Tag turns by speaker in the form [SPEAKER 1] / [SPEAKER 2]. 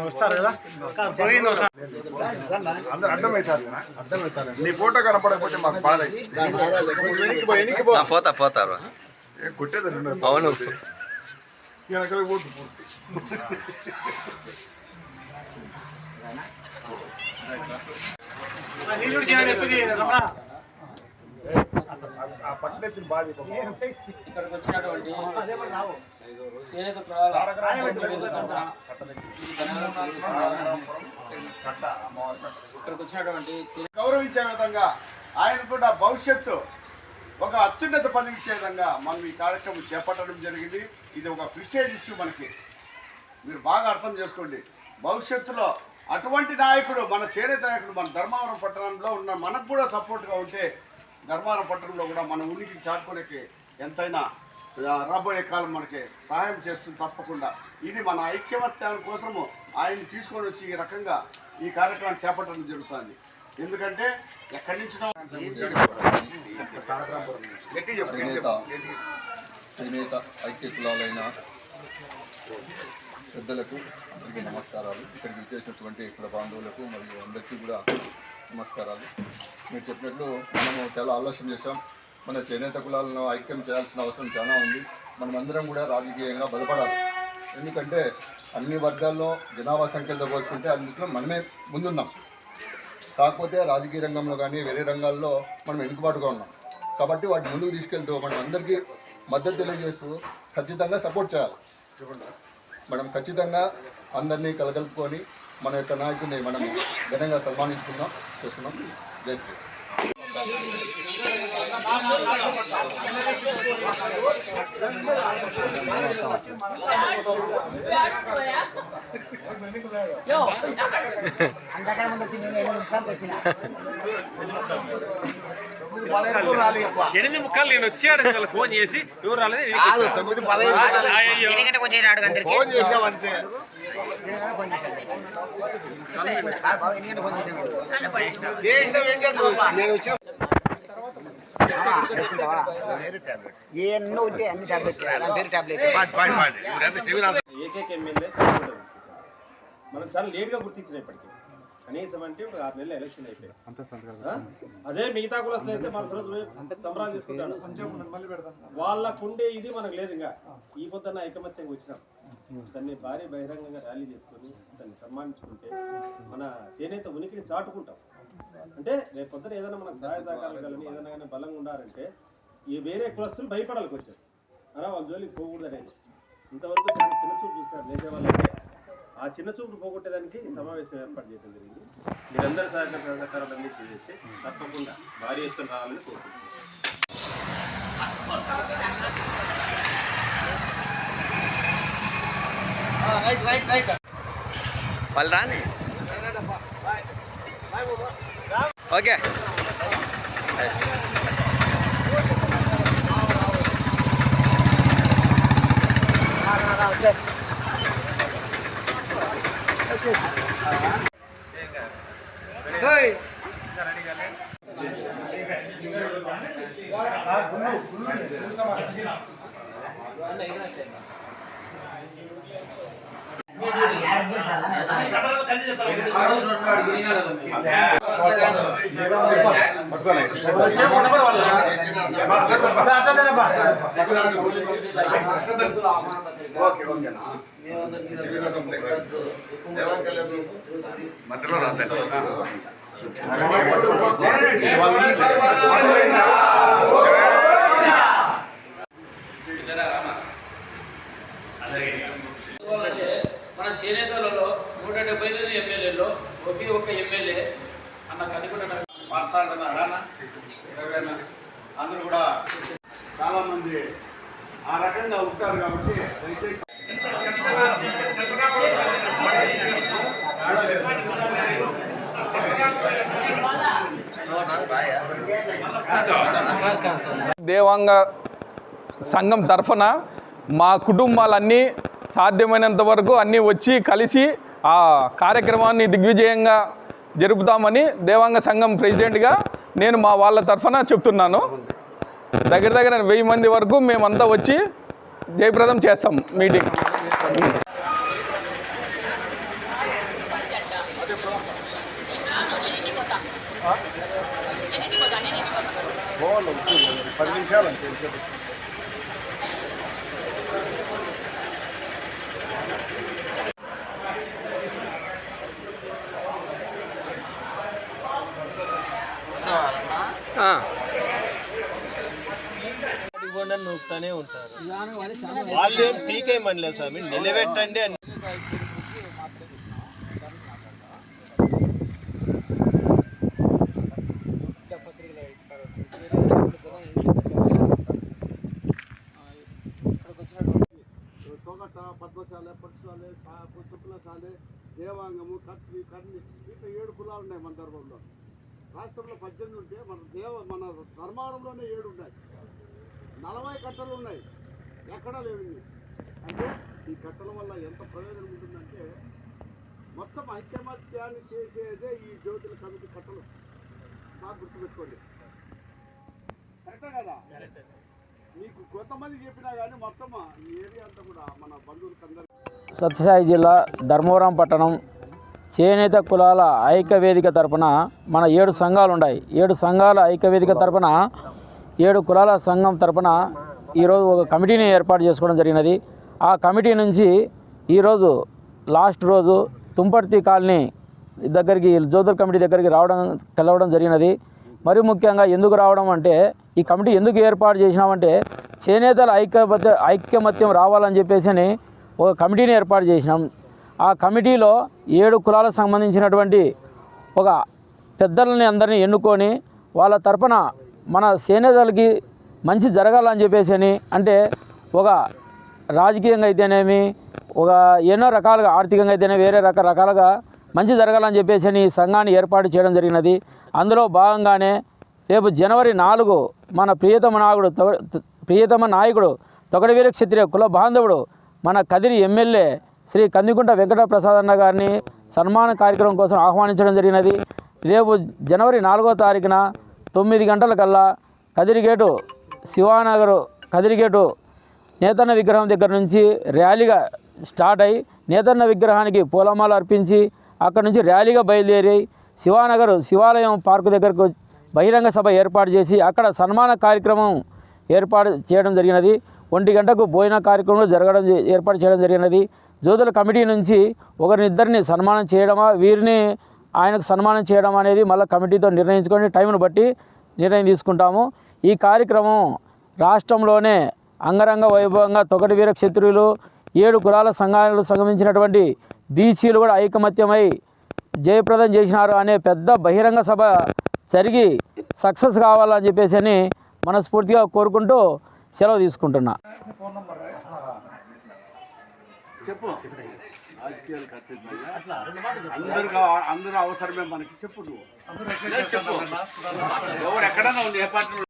[SPEAKER 1] వస్తారు కదా అందరు అర్థమవుతారు నీ ఫోటో కనపడకపోతే మాకు బాధ
[SPEAKER 2] పోతారు
[SPEAKER 1] కొట్టేది
[SPEAKER 2] అవును
[SPEAKER 1] వెనకాల పోతు పట్టణెత్తిన బాధ
[SPEAKER 3] ఇక్కడికి వచ్చినటువంటి
[SPEAKER 1] గౌరవించే విధంగా ఆయన కూడా భవిష్యత్తు ఒక అత్యున్నత పదవి ఇచ్చే విధంగా మనం ఈ కార్యక్రమం చేపట్టడం జరిగింది. ఇది ఒక ప్రెస్టీజ్ ఇష్యూ మనకి, మీరు బాగా అర్థం చేసుకోండి. భవిష్యత్తులో అటువంటి నాయకుడు, మన చేనేత నాయకుడు మన ధర్మవరం పట్టణంలో ఉన్న మనకు కూడా సపోర్ట్గా ఉంటే ధర్మవరం పట్టణంలో కూడా మన ఉనికిని చాటుకోనికి ఎంతైనా రాబోయే కాలం మనకి సహాయం చేస్తుంది తప్పకుండా. ఇది మన ఐక్యమత్యాల కోసము ఆయన్ని తీసుకొని వచ్చి ఈ రకంగా ఈ కార్యక్రమాన్ని చేపట్టడం జరుగుతుంది. ఎందుకంటే ఎక్కడి నుంచి
[SPEAKER 4] చేనేత ఐక్య కులాలైన పెద్దలకు అందరికీ నమస్కారాలు. ఇక్కడికి వచ్చేసినటువంటి ఇక్కడ బంధువులకు మరియు అందరికీ కూడా నమస్కారాలు. మీరు చెప్పినట్లు మనము చాలా ఆలోచన చేశాం. మన చేనేత కులాలను ఐక్యం చేయాల్సిన అవసరం చాలా ఉంది. మనమందరం కూడా రాజకీయంగా బలపడాలి. ఎందుకంటే అన్ని వర్గాల్లో జనాభా సంఖ్యలతో పోల్చుకుంటే అందులో మనమే ముందున్నాం. కాకపోతే రాజకీయ రంగంలో కానీ వేరే రంగాల్లో మనం వెనుకబాటుగా ఉన్నాం. కాబట్టి వాటి ముందుకు తీసుకెళ్తూ మనం అందరికీ మద్దతు తెలియజేస్తూ ఖచ్చితంగా సపోర్ట్ చేయాలి. మనం ఖచ్చితంగా అందరినీ కలగలుపుకొని మన యొక్క నాయకుడిని మనం ఘనంగా చేసుకున్నాం. జై శ్రీ.
[SPEAKER 5] ఎనిమిది ముక్కలు నేను వచ్చాడు ఫోన్ చేసి ఎవరు రాలేదు
[SPEAKER 1] ఫోన్ చేసామంతే.
[SPEAKER 6] ఎన్నో ఉంటే అన్ని టాబ్లెట్
[SPEAKER 5] ఏకైక ఎమ్మెల్యే మనం చాలా లేట్గా గుర్తించినాం. ఇప్పటికీ కనీసం అంటే ఒక 6 నెలలు ఎలక్షన్ అయిపోయాయి. అదే మిగతా కులస్తులు అయితే మన సంబరాలు చేసుకుంటాను. వాళ్ళకుండే ఇది మనకు లేదు. ఇంకా ఈ పొద్దున్న ఐకమత్యంగా వచ్చినాం. దాన్ని భారీ బహిరంగంగా ర్యాలీ చేసుకొని దాన్ని సన్మానించుకుంటే మన చేనేత ఉనికిని చాటుకుంటాం. అంటే రేపు పొద్దున ఏదైనా మనకు సహాయ సహకారాలు కానీ ఏదైనా కానీ బలంగా ఉండాలంటే ఈ వేరే కులస్తులు భయపడాలికి వచ్చారు అలా వాళ్ళ జోలికి పోకూడదు అనేది. ఇంతవరకు చాలా చిన్న చూపు చూస్తారు దేశ వాళ్ళంటే. ఆ చిన్న చూపులు పోగొట్టేదానికి సమావేశం ఏర్పాటు చేయడం జరిగింది. మీరందరూ సహకారాలు అన్నీ చేసి తప్పకుండా భారీ ఎత్తున రావాలని కోరుకుంటున్నాను.
[SPEAKER 2] వాళ్ళు రాని ఓకే.
[SPEAKER 1] మధ్యలో రాదండి.
[SPEAKER 3] మన చేనేతలలో 179 ఎమ్మెల్యేలో ఒకే ఒక్క ఎమ్మెల్యే అన్న కనిపడ
[SPEAKER 1] అందరూ కూడా చాలా మంది ఆ రకంగా ఉంటారు. కాబట్టి
[SPEAKER 7] దేవాంగ సంఘం తరఫున మా కుటుంబాలన్నీ సాధ్యమైనంత వరకు అన్నీ వచ్చి కలిసి ఆ కార్యక్రమాన్ని దిగ్విజయంగా జరుపుతామని దేవాంగ సంఘం ప్రెసిడెంట్గా నేను మా వాళ్ళ తరఫున చెప్తున్నాను. దగ్గర 1000 మంది వరకు మేమంతా వచ్చి జయప్రదం చేస్తాం మీటింగ్.
[SPEAKER 1] పోవాలి 10 నిమిషాలు అంతే.
[SPEAKER 5] నూపుతానే ఉంటారు. వాళ్ళేం పీకేయమనిలేదు స్వామి, నిలబెట్టండి అని.
[SPEAKER 1] తొగట, పద్మశాల, పట్టుశాల, చుక్కలశాల, దేవాంగము, కత్రి, కర్ణి, ఇట్లా 7 కులాలు ఉన్నాయి మన ధర్మంలో. రాష్ట్రంలో 18 ఉంటే మన ధర్మారంలోనే 7 ఉన్నాయి. 40 కట్టలు ఉన్నాయి, ఎక్కడా లేవు. అంటే ఈ కట్టల వల్ల ఎంత ప్రయోజనం ఉంటుందంటే మొత్తం ఐక్యమత్యాన్ని చేసేదే ఈ జ్యోతుల కమిటీ కట్టలు. బాగా గుర్తుపెట్టుకోండి. కరెక్టే కదా? మీకు కొంతమంది చెప్పినా కానీ మొత్తం ఈ ఏరియా అంతా కూడా మన బంధువులకు అందరూ.
[SPEAKER 3] సత్యసాయి జిల్లా ధర్మవరం పట్టణం చేనేత కులాల ఐక్యవేదిక తరపున మన 7 సంఘాలు ఉన్నాయి. 7 సంఘాల ఐక్యవేదిక తరపున 7 కులాల సంఘం తరపున ఈరోజు ఒక కమిటీని ఏర్పాటు చేసుకోవడం జరిగినది. ఆ కమిటీ నుంచి ఈరోజు లాస్ట్ రోజు తుంపర్తి కాలనీ దగ్గరికి, జ్యోతుల కమిటీ దగ్గరికి కలవడం జరిగినది. మరి ముఖ్యంగా ఎందుకు రావడం అంటే, ఈ కమిటీ ఎందుకు ఏర్పాటు చేసినామంటే చేనేతల ఐక్యమత్యం రావాలని చెప్పేసి ఒక కమిటీని ఏర్పాటు చేసినాం. ఆ కమిటీలో 7 కులాలకు సంబంధించినటువంటి ఒక పెద్దలని అందరినీ ఎన్నుకొని వాళ్ళ తరపున మన చేనేతలకి మంచి జరగాలని చెప్పేసి, అంటే ఒక రాజకీయంగా అయితేనేమి, ఒక ఎన్నో రకాలుగా ఆర్థికంగా అయితేనే వేరే రకరకాలుగా మంచి జరగాలని చెప్పేసి ఈ సంఘాన్ని ఏర్పాటు చేయడం జరిగినది. అందులో భాగంగానే రేపు జనవరి 4 మన ప్రియతమ నాయకుడు తొగడవీర క్షత్రియ కుల బాంధవుడు మన కదిరి ఎమ్మెల్యే శ్రీ కందికుంట వెంకట ప్రసాద్ అన్న గారిని సన్మాన కార్యక్రమం కోసం ఆహ్వానించడం జరిగినది. రేపు జనవరి 4వ తారీఖున 9 గంటలకల్లా కదిరిగేటు శివానగర్ కదిరిగేటు నేతన్న విగ్రహం దగ్గర నుంచి ర్యాలీగా స్టార్ట్ అయ్యి నేతన్న విగ్రహానికి పూలమాల అర్పించి అక్కడ నుంచి ర్యాలీగా బయలుదేరి శివానగర్ శివాలయం పార్కు దగ్గరకు బహిరంగ సభ ఏర్పాటు చేసి అక్కడ సన్మాన కార్యక్రమం ఏర్పాటు చేయడం జరిగినది. 1 గంటకు భోజన కార్యక్రమంలో ఏర్పాటు చేయడం జరిగినది. జ్యోతుల కమిటీ నుంచి ఒకరినిద్దరిని సన్మానం చేయడమా, వీరిని ఆయనకు సన్మానం చేయడం అనేది మళ్ళీ కమిటీతో నిర్ణయించుకొని టైంను బట్టి నిర్ణయం తీసుకుంటాము. ఈ కార్యక్రమం రాష్ట్రంలోనే అంగరంగ వైభవంగా తొగటవీర క్షత్రియులు 7 కులాల సంఘాలకు సంబంధించినటువంటి బీసీలు కూడా ఐకమత్యమై జయప్రదం చేసినారు అనే పెద్ద బహిరంగ సభ జరిగి సక్సెస్ కావాలని చెప్పేసి మనస్ఫూర్తిగా కోరుకుంటూ సెలవు తీసుకుంటున్నా.
[SPEAKER 1] చెప్పు, అందరూ అవసరమే మనకి. చెప్పు, నువ్వు చెప్పు, ఎవరు ఎక్కడన్నా ఉంది ఏ పార్టీలో